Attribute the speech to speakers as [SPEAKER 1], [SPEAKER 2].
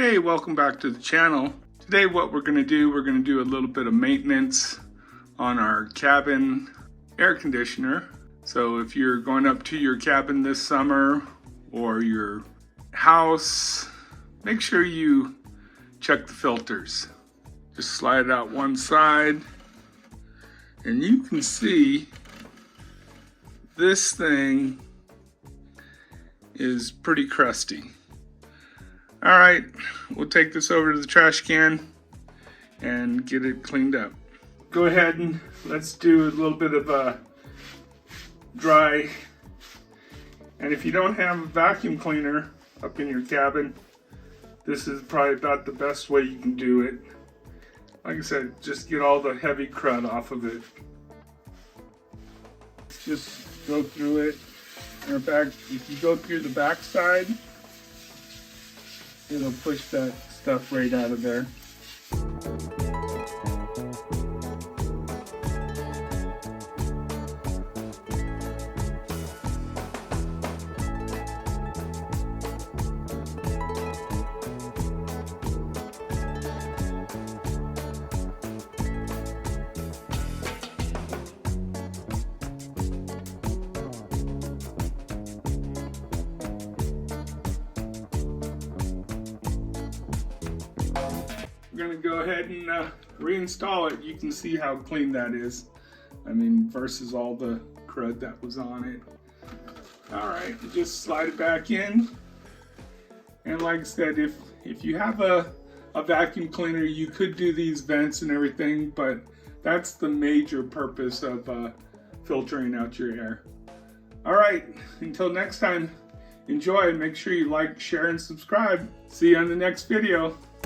[SPEAKER 1] Hey, welcome back to the channel. Today what we're going to do a little bit of maintenance on our cabin air conditioner. So if you're going up to your cabin this summer or your house, make sure you check the filters. Just slide it out one side and you can see this thing is pretty crusty. All right, we'll take this over to the trash can and get it cleaned up. Go ahead and let's do a little bit of a dry. And if you don't have a vacuum cleaner up in your cabin, this is probably about the best way you can do it. Like I said, just get all the heavy crud off of it. Just go through it. Or back, if you go through the back side, it'll push that stuff right out of there. We're going to go ahead and reinstall it. You can see how clean that is. I mean, versus all the crud that was on it. Alright, just slide it back in. And like I said, if you have a vacuum cleaner, you could do these vents and everything, but that's the major purpose of filtering out your air. Alright, until next time, enjoy. Make sure you like, share, and subscribe. See you on the next video.